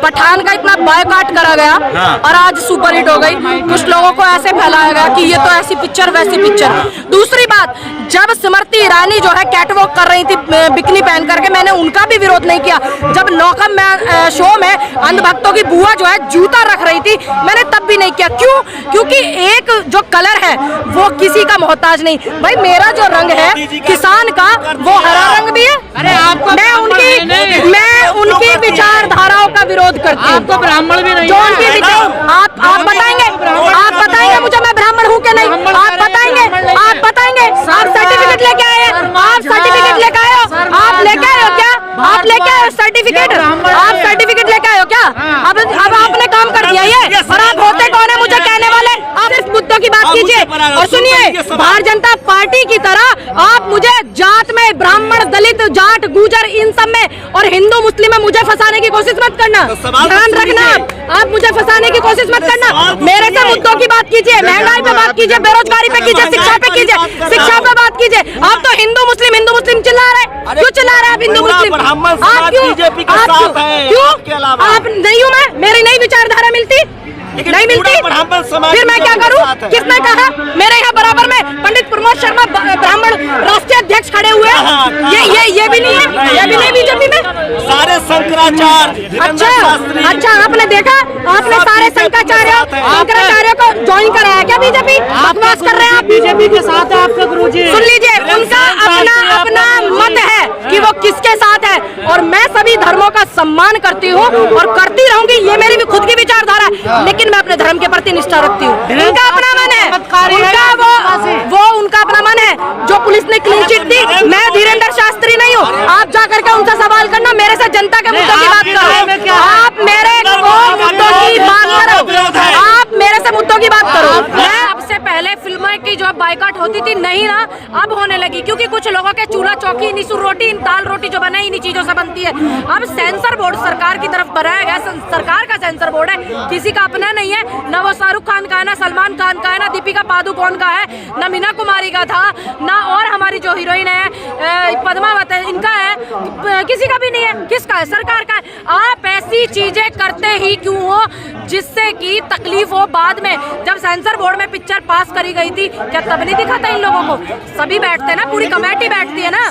पठान का इतना बायकॉट करा गया और आज सुपरहिट हो गई। कुछ लोगों को ऐसे फैलाया गया कि ये तो ऐसी पिक्चर वैसी पिक्चर। दूसरी बात, जब स्मृति ईरानी जो है कैटवॉक कर रही थी बिकनी पहन करके, मैंने उनका भी विरोध नहीं किया। जब नौकम शो में अंधभक्तों की बुआ जो है जूता रख रही थी, मैंने तब भी नहीं किया। क्यों? क्योंकि एक जो कलर है वो किसी का मोहताज नहीं। भाई मेरा जो रंग है किसान का, वो हरा रंग भी है। मैं उनकी विचारधाराओं का विरोध करती हूँ। आपको ब्राह्मण भी नहीं जो उनकी आप बताएंगे मुझे मैं ब्राह्मण हूँ क्या नहीं? आप बताएंगे आप सर्टिफिकेट लेके आए, आप सर्टिफिकेट लेके आए हो, आप लेके आए हो क्या? आप लेके आए हो सर्टिफिकेट? आप सर्टिफिकेट लेके आए हो क्या? अब आपने काम कर दिया ये, और आप होते कौन है मुझे कहने वाले? आप इस मुद्दों की बात कीजिए। और सुनिए, भारतीय जनता पार्टी की तरह आप मुझे जात में ब्राह्मण, दलित, जाट, गुजर इन सब में और हिंदू मुस्लिम में मुझे फंसाने की कोशिश मत करना। ध्यान रखना, आप मुझे फंसाने की कोशिश मत करना। मेरे से मुद्दों की बात कीजिए, महंगाई पे बात कीजिए, बेरोजगारी पे कीजिए, शिक्षा पे कीजिए, शिक्षा पे बात कीजिए। आप तो हिंदू मुस्लिम चिल्ला रहे हैं। क्यों चिल्ला रहे हैं आप हिंदू मुस्लिम? आप क्यों? आप नहीं हूँ मैं, मेरी नई विचारधारा मिलती नहीं मिलती, फिर मैं क्या करूं? किसने कहा? मेरे यहाँ बराबर में पंडित प्रमोद शर्मा ब्राह्मण राष्ट्रीय अध्यक्ष खड़े हुए हैं। ये भी नहीं है, ये भी नहीं बीजेपी में। सारे शंकराचार्य। अच्छा आपने देखा, आपने सारे शंकराचार्य को ज्वाइन कराया क्या बीजेपी? बकवास कर रहे हैं आप। बीजेपी के साथ है आपका गुरुजी। सुन लीजिए, उनका अपना मत है कि वो किसके साथ है, और मैं सभी धर्मों का सम्मान करती हूँ और करती रहूंगी। ये मेरी भी खुद की विचारधारा है, लेकिन मैं अपने धर्म के प्रति निष्ठा रखती हूँ। उनका अपना मन है, उनका अपना मन है। जो पुलिस ने क्लीन चिट दी, मैं धीरेन्द्र शास्त्री नहीं हूँ। आप जाकर के उनसे सवाल करना, मेरे से जनता के मुद्दों की बात करो। आप मेरे मुद्दों की बात करो, आप मेरे से मुद्दों की बात करो। मैं सबसे पहले फिल्मों की जो बाइकआउट होती थी नहीं ना, अब होने लगी, क्योंकि कुछ लोगों के चूल्हा चौकी, निसुर रोटी, दाल रोटी जो बने इन्हीं चीजों से बनती है। अब सेंसर बोर्ड सरकार की तरफ बनाया गया, सरकार का सेंसर बोर्ड है, किसी का अपना नहीं है। ना वो शाहरुख खान का है, ना सलमान खान का है, ना दीपिका पादुकोण का है, ना मीना कुमारी का था, ना और हमारी जो हीरोइन है पद्मावत है, इनका है, किसी का भी नहीं है। किसका है? सरकार का है। आप ऐसी चीजें करते ही क्यों हो जिससे कि तकलीफ हो बाद में? जब सेंसर बोर्ड में पिक्चर पास करी गई थी, क्या तब नहीं दिखा था इन लोगों को? सभी बैठते हैं ना, पूरी कमेटी बैठती है ना।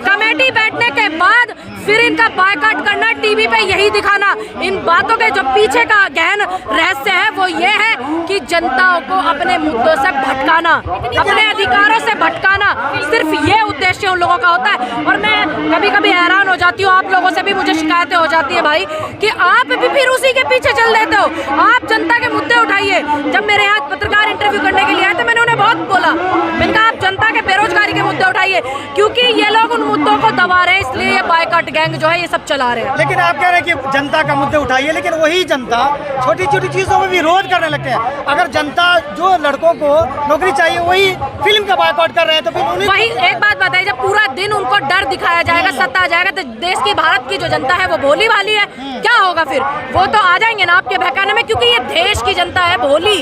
कमेटी बैठने के बाद फिर इनका बायकॉट करना, टीवी पे यही दिखाना। इन बातों के जो पीछे का गहन रहस्य है वो ये है कि जनता को अपने मुद्दों से भटकाना, अपने अधिकारों से भटकाना, सिर्फ ये उद्देश्य उन लोगों का होता है। और मैं कभी कभी हैरान हो जाती हूँ, आप लोगों से भी मुझे शिकायतें हो जाती है भाई, कि आप भी फिर उसी के पीछे चल देते हो। आप जनता के मुद्दे उठाइए। जब मेरे यहाँ पत्रकार इंटरव्यू करने के लिए आए थे, मैंने उन्हें बहुत बोला, मैंने कहा आप जनता के बेरोजगारी के मुद्दे उठाइए, क्योंकि ये लोग उन मुद्दों को दबा रहे हैं, इसलिए ये बायकॉट गैंग जो है ये सब चला रहे हैं। लेकिन आप कह रहे हैं कि जनता का मुद्दे उठाइए, लेकिन वही जनता छोटी छोटी चीजों में विरोध करने लगते हैं। अगर जनता जो लड़कों को नौकरी चाहिए वही फिल्म का बायकॉट कर रहे हैं, तो फिर वही एक बात बताइए, जब पूरा दिन उनको डर दिखाया जाएगा, सत्ता जाएगा, तो देश की, भारत की जो जनता है वो भोली भाली है, क्या होगा फिर? वो तो आ जाएंगे ना आपके बहकाने में, क्योंकि ये देश की जनता है भोली,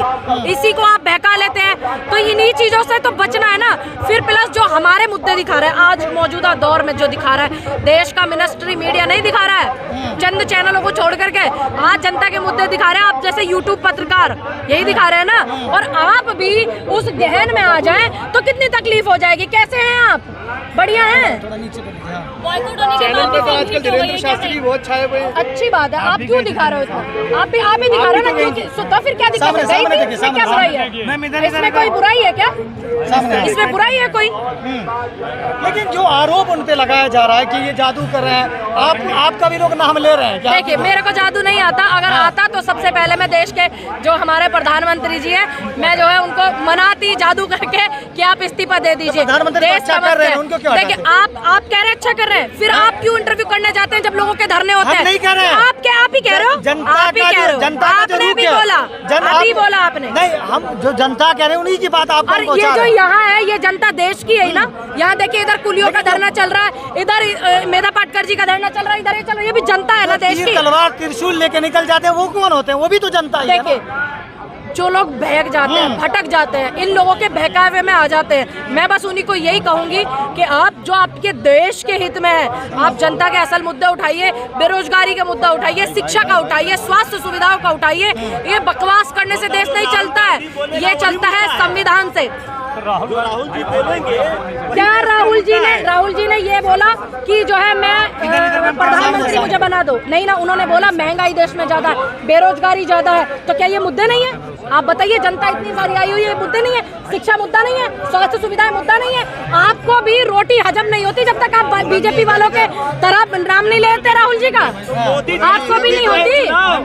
इसी को आप बहका लेते हैं। तो इन्हीं चीजों से तो बचना है ना। फिर प्लस जो हमारे मुद्दे दिखा रहे हैं आज मौजूदा दौर में, जो दिखा रहा है देश का मिनिस्ट्री मीडिया नहीं दिखा रहा है, चंद चैनलों को छोड़ करके आज जनता के मुद्दे दिखा रहे हैं। आप जैसे यूट्यूब पत्रकार यही दिखा रहे हैं ना, और आप भी उस गहन में आ जाएं तो कितनी तकलीफ हो जाएगी। कैसे हैं आप? बढ़िया हैं? अच्छी बात है, आप क्यों दिखा रहे हो? आप ही दिखा रहे हो ना, क्योंकि तो फिर क्या दिक्कत है? इसमें क्या बुराई है? इसमें कोई बुराई है क्या? इसमें बुराई है कोई? लेकिन जो आरोप उन पे लगाया जा रहा है कि ये जादू कर रहे हैं, आपका भी लोग नाम ले रहे हैं। देखिए, मेरे को जादू नहीं आता। अगर आता तो सबसे पहले मैं देश के जो हमारे प्रधानमंत्री जी है, मैं जो है उनको मनाती जादू करके कि आप इस्तीफा दे दीजिए। देश अच्छा कर रहे हैं, उनको क्यों? देखिए, आप कह रहे हैं अच्छा कर रहे हैं, फिर आप क्यों इंटरव्यू करने जाते हैं जब लोगों के धरने होते हैं? नहीं कर रहे हैं। आप ही कह रहे हो, आप ही कह रहे हो, आपने भी बोला, अभी बोला आपने। नहीं, हम जो जनता कह रहे हैं उन्हीं की बात आप। और ये जो यहाँ है, ये जनता देश की है ना। यहाँ देखिए, इधर कुलियों का धरना चल रहा है, इधर मेधा पाटकर जी का धरना चल रहा है, इधर ये चल रहा है, ये भी जनता है ना देश की। तलवार त्रिशूल लेके निकल जाते हैं वो कौन होते हैं? वो भी तो जनता ही है। देखिए जो लोग बहक जाते हैं, भटक जाते हैं, इन लोगों के बहकावे में आ जाते हैं, मैं बस उन्हीं को यही कहूंगी कि आप जो आपके देश के हित में है, आप जनता के असल मुद्दे उठाइए, बेरोजगारी का मुद्दा उठाइए, शिक्षा का उठाइए, स्वास्थ्य सुविधाओं का उठाइए। ये बकवास करने से देश नहीं चलता है, ये चलता है संविधान से। राहुल जी बोलेंगे क्या राहुल जी ने ये बोला कि जो है मैं प्रधानमंत्री मुझे बना दो, नहीं ना, उन्होंने बोला महंगाई देश में ज्यादा है, बेरोजगारी ज्यादा है, तो क्या ये मुद्दे नहीं है? आप बताइए, जनता इतनी सारी आई हुई है, मुद्दे नहीं है? शिक्षा मुद्दा नहीं है? स्वास्थ्य सुविधाएं मुद्दा नहीं है? आपको भी रोटी हजम नहीं होती जब तक आप बीजेपी वालों के तरफ नाम नहीं लेते राहुल जी का। आपको भी नहीं होती,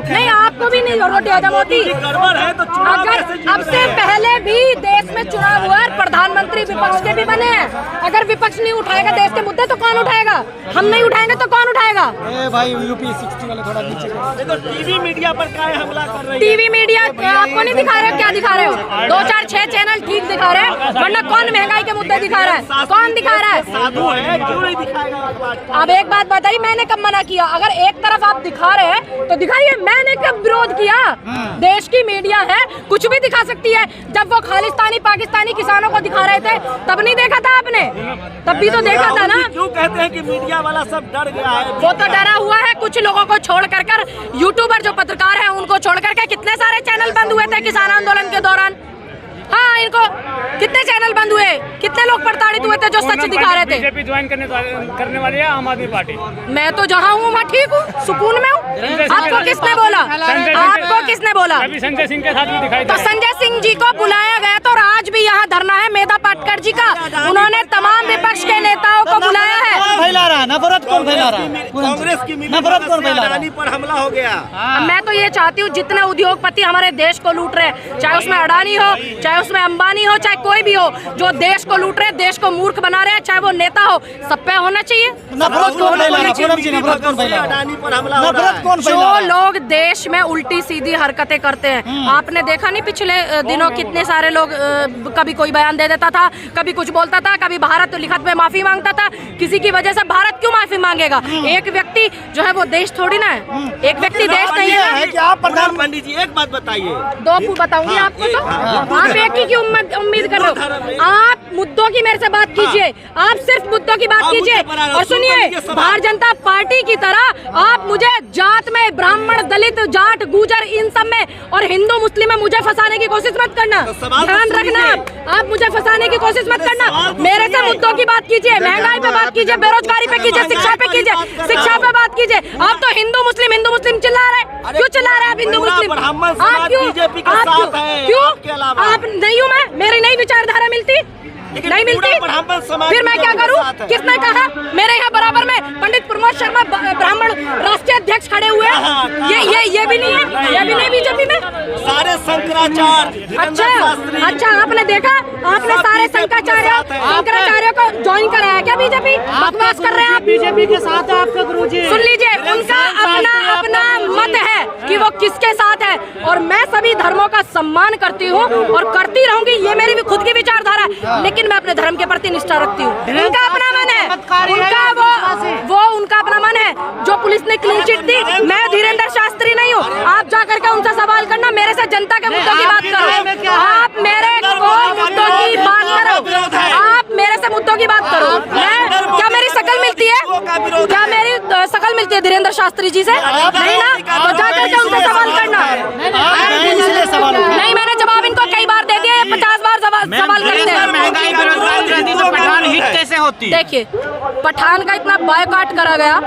नहीं आपको भी नहीं रोटी हजम होती। अगर अब से पहले भी देश में चुनाव हुआ, प्रधानमंत्री विपक्ष के भी बने हैं, अगर विपक्ष नहीं उठाएगा देश के मुद्दे तो कौन उठाएगा? हम नहीं उठाएंगे तो कौन उठाएगा? भाई यूपी 60 वाले थोड़ा नीचे देखो, टीवी मीडिया पर क्या हमला कर रही है। टीवी मीडिया आपको नहीं दिखा रहे हो? क्या दिखा रहे हो? 2, 4, 6 चैनल ठीक दिखा रहे हैं, वरना कौन महंगाई के मुद्दे दिखा रहा है? कौन दिखा रहा है? साधु है, क्यों नहीं दिखाएगा? अब एक बात बताइए, मैंने कब मना किया? अगर एक तरफ आप दिखा रहे हैं तो दिखाइए, मैंने कब विरोध किया? देश की मीडिया है, कुछ भी दिखा सकती है। जब वो खालिस्तानी पाकिस्तानी किसानों को दिखा रहे थे तब नहीं देखा था आपने? तब भी तो देखा था ना। क्यों कहते हैं कि मीडिया वाला सब डर गया है? वो तो डरा हुआ है, कुछ लोगों को छोड़ कर यूट्यूबर जो पत्रकार हैं उनको छोड़ करके कितने सारे चैनल बंद हुए थे किसान आंदोलन के दौरान। हाँ, इनको कितने चैनल बंद हुए, कितने लोग प्रताड़ित हुए थे जो सच दिखा रहे थे। बीजेपी ज्वाइन करने वाली है आम आदमी पार्टी। मैं तो जहाँ हूँ वहाँ ठीक हूँ, सुकून में हूँ। आपको किसने बोला? आपको किसने बोला? अभी संजय सिंह के साथ भी दिखाई तो संजय सिंह जी को बुलाया गया तो आज भी यहाँ धरना है मेधा पाटकर जी का। उन्होंने तमाम विपक्ष के नेताओं को बुलाया है। फैला रहा है नफरत, कौन फैला रहा है? कांग्रेस की नफरत कौन फैला रहा है? पर हमला हो गया। मैं तो ये चाहती हूँ, जितने उद्योगपति हमारे देश को लूट रहे हैं, चाहे उसमें अडानी हो, चाहे उसमें अंबानी हो, चाहे कोई भी हो, जो देश को लूट रहे हैं, देश को मूर्ख बना रहे हैं, चाहे वो नेता हो, सब पे होना चाहिए। नफरत कौन फैला रहा है? नफरत कौन फैला रहा है? अडानी पर हमला हो रहा नफरत है। कौन फैला जो रहा है? लोग देश में उल्टी सीधी हरकतें करते हैं, आपने देखा नहीं पिछले दिनों कितने सारे लोग कभी कोई बयान दे देता था, कभी कुछ बोलता था, कभी भारत लिखत में माफी मांगता था। किसी की वजह से भारत क्यों माफी मांगेगा? एक व्यक्ति जो है वो देश थोड़ी ना है, एक व्यक्ति देश नहीं है। कि आप प्रधान पंडित जी एक बात बताइए। दो बताऊंगी आपको, तो आप एक ही की उम्मीद कर रहे हो। आप मुद्दों की मेरे से बात कीजिए, आप सिर्फ मुद्दों की बात कीजिए। और सुनिए, भारतीय जनता पार्टी की तरह आप मुझे जात में, ब्राह्मण, दलित, जाट, गुजर, इन सब में और हिंदू मुस्लिम में मुझे फंसाने की कोशिश मत करना। ध्यान रखना, आप मुझे फंसाने की कोशिश मत करना। मेरे से मुद्दों की बात कीजिए, महंगाई पे बात कीजिए, बेरोजगारी पे कीजिए, शिक्षा पे कीजिए, शिक्षा पे बात कीजिए। आप तो हिंदू मुस्लिम चिल्ला रहे हैं। क्यों चिल्ला रहे हैं आप हिंदू मुस्लिम? आप क्यों? आप नहीं हूँ मैं, मेरी नई विचारधारा मिलती नहीं मिलती, फिर मैं क्या करूं? किसने कहा? मेरे यहाँ बराबर में पंडित प्रमोद शर्मा ब्राह्मण राष्ट्रीय अध्यक्ष खड़े हुए हैं। ये भी नहीं है, ये भी नहीं बीजेपी में। सारे शंकराचार्य। अच्छा, आपने देखा, आपने सारे शंकराचार्यों को ज्वाइन कराया क्या बीजेपी? बकवास कर रहे हैं आप। बीजेपी के साथ है आपका गुरुजी। सुन लीजिए, उनका अपना मत है कि वो किसके साथ है, और मैं सभी धर्मों का सम्मान करती हूँ और करती रहूंगी। ये मेरी भी खुद की विचारधारा है, लेकिन मैं अपने धर्म के प्रति निष्ठा रखती हूँ। उनका अपना मन है, उनका अपना मन है। जो पुलिस ने क्लीन चिट दी, मैं धीरेन्द्र शास्त्री नहीं हूँ। आप जा करके उनसे सवाल करना, मेरे से जनता के मुद्दों की बात करो। आप मेरे को मुद्दों की बात करो, आप मेरे से मुद्दों की बात करो। क्या मेरी शकल मिलती है? क्या मेरी शकल मिलती है धीरेन्द्र शास्त्री जी से? नहीं ना, तो जा करके उनसे सवाल करना। नहीं, मैंने जवाब इनको कई बार दे दिया, 50 बार सवाल करते हैं। तो पठान हिट कैसे होती? देखिए, पठान का इतना बायकॉट करा गया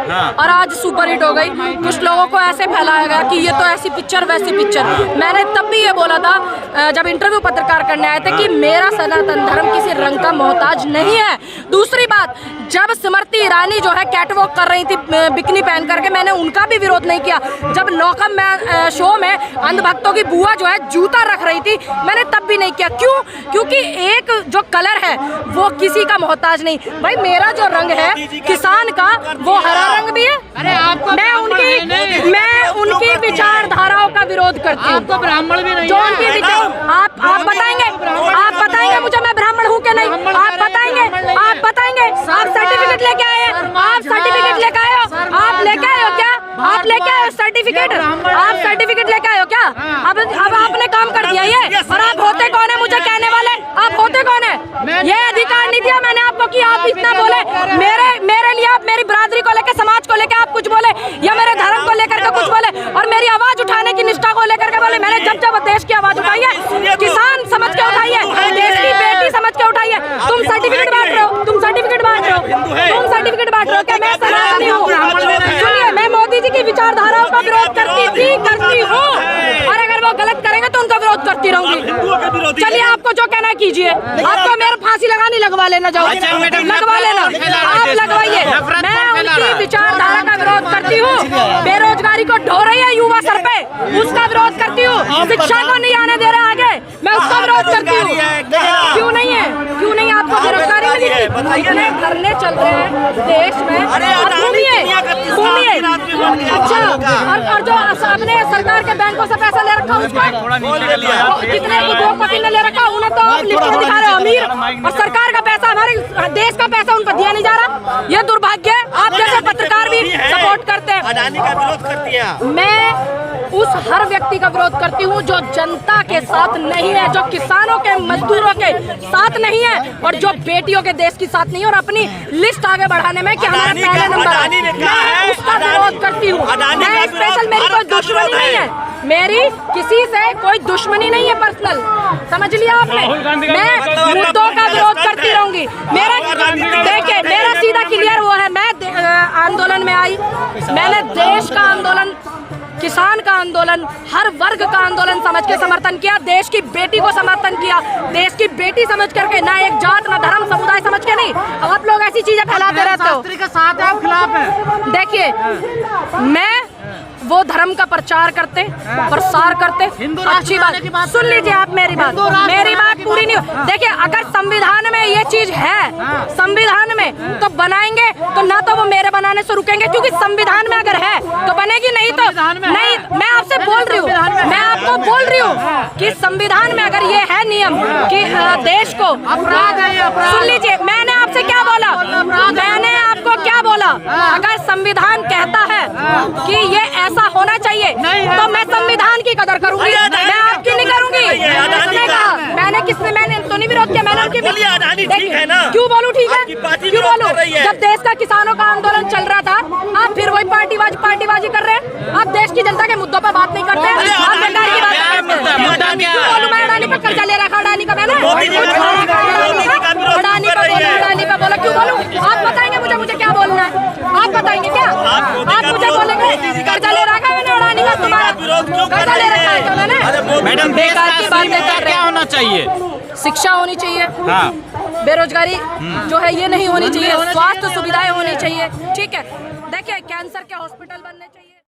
और आज सुपर हिट हो गई। कुछ लोगों को ऐसे फैलाया गया कि ये तो ऐसी पिक्चर वैसी पिक्चर। मैंने तब भी ये बोला था जब इंटरव्यू पत्रकार करने आए थे कि मेरा सनातन धर्म किसी रंग का मोहताज नहीं है। दूसरी बात, जब स्मृति ईरानी जो है कैटवॉक कर रही थी बिकनी पहन करके, मैंने उनका भी विरोध नहीं किया। जब लॉकअप में शो में अंधभक्तों की बुआ जो है जूता रख रही थी, मैंने तब भी नहीं किया। क्यों? क्योंकि एक जो कलर है वो किसी का मोहताज नहीं। भाई, मेरा जो रंग है किसान का, वो हरा रंग भी है। अरे आपको मैं उनकी विचारधाराओं का विरोध करती हूँ। आपको ब्राह्मण भी नहीं जो उनकी विचार, आप बताएंगे मुझे मैं ब्राह्मण हूँ कि नहीं? आप बताएंगे। आप सर्टिफिकेट लेके आए हैं, आप सर्टिफिकेट लेके आए हो, आप लेके आए हो क्या? आप लेके आए हो सर्टिफिकेट? आप सर्टिफिकेट लेके आए हो क्या? अब आपने काम कर दिया ये। और आप होते कौन है मुझे कहने वाले? आप होते कौन है? ये अधिकार नहीं दिया मैंने आपको कि आप इतना बोले। मेरे लिए आप मेरी बिरादरी को लेकर, समाज को लेकर आप कुछ बोले, या मेरे धर्म को लेकर के कुछ बोले, और मेरी आवाज उठाने की निष्ठा को लेकर के बोले। मैंने जब देश की आवाज उठाई है, किसान समझ के उठाई है, देश की बेटी समझ के उठाई है। तुम सर्टिफिकेट बांट रहे हो, तुम सर्टिफिकेट बांट रहे हो, तुम सर्टिफिकेट बांट रहे हो। क्या मैं सनातनी हूँ? सुनिए, मैं मोदी जी की विचारधाराओं का विरोध करती हूँ, और अगर वो गलत करेंगे तो उनका विरोध करती रहूंगी। चलिए, आपको जो कहना है कीजिए। आपको मेरे फांसी लगानी लगवा लेना, जाओ लगवा लेना, आप लगवाइए। मैं उनकी विचारधारा का विरोध करती हूँ। बेरोजगारी को ढो रही है युवा सर पे, उसका विरोध करती हूँ। शिक्षा को नहीं आने दे रहा आगे, मैं उसका विरोध करती हूँ। क्यों नहीं है? क्यों नहीं? आपको बेरोजगारी इतने धरने चल रहे हैं देश में, और घूमिए। अच्छा, और जो अपने सरकार के बैंकों से पैसा ले रखा उसको कितने उद्योगपति ने ले रखा, उन्हें तो आप लिस्ट में दिखा रहे हो अमीर, और सरकार का पैसा, हमारे देश का पैसा उनको दिया नहीं जा रहा। ये दुर्भाग्य है। आप जैसे पत्रकार भी सपोर्ट करते हैं। अडानी का विरोध करती हैं। मैं उस हर व्यक्ति का विरोध करती हूँ जो जनता के साथ नहीं है, जो किसानों के, मजदूरों के साथ नहीं है, और जो बेटियों के देश के साथ नहीं है, और अपनी लिस्ट आगे बढ़ाने में कि हमारा पहला नंबर है, मैं उसका विरोध करती हूँ। मैं स्पेशल, मेरी कोई दुश्मनी नहीं है, मेरी किसी से कोई दुश्मनी नहीं है पर्सनल, समझ लिया आपने। मैं मुद्दों का विरोध करती रहूंगी। देखिए, मेरा सीधा क्लियर वो है। मैं आंदोलन में आई, मैंने देश का आंदोलन, किसान का आंदोलन, हर वर्ग का आंदोलन समझ के समर्थन किया। देश की बेटी को समर्थन किया, देश की बेटी समझ करके, ना एक जात, ना धर्म, समुदाय समझ के नहीं। आप लोग ऐसी चीजें फैलाते रहते हो। के साथ है, खिलाफ है। देखिए, मैं वो धर्म का प्रचार करते, प्रसार करते, अच्छी बात। सुन लीजिए आप मेरी बात पूरी नहीं हो। देखिए, अगर संविधान में ये चीज है, संविधान में, तो बनाएंगे तो ना तो वो मेरे बनाने से रुकेंगे, क्योंकि संविधान में अगर है तो बनेगी, नहीं तो नहीं। मैं आपसे बोल रही हूँ, मैं आपको बोल रही हूँ कि संविधान में अगर ये है नियम कि देश को, सुन लीजिए, मैंने आपसे क्या बोला, मैंने आपको क्या बोला। अगर संविधान कहता है कि ये ऐसा होना चाहिए, तो मैं संविधान की कदर करूंगी, मैं आपकी नहीं करूंगी। मैंने तो नहीं विरोध किया, मैंने उनकी। ठीक है ना? क्यों बोलूं ठीक है? क्यों बोलूं? जब देश का किसानों का आंदोलन चल रहा था, आप फिर वही पार्टीबाजी कर रहे हैं। आप देश की जनता के मुद्दों पर बात नहीं करते, आप सरकार की बात करते हैं। क्यों बोलूं मैं? अडानी पर कर्जा ले रखा, अडानी का मैंने, अडानी का बोला, क्यों बोलूं? आप बताएंगे मुझे क्या बोलना है? आप बताएंगे क्या? आप मुझे बोलेंगे कर्जा ले रखा है अडानी का, तुम्हारा कर्जा ले रखा है मैंने। मैडम, बेकार की बातें कर रहे क्या होना चाहिए? शिक्षा होनी चाहिए, हाँ। बेरोजगारी जो है ये नहीं होनी चाहिए, स्वास्थ्य सुविधाएं होनी चाहिए। ठीक है, देखिए, कैंसर के हॉस्पिटल बनने चाहिए।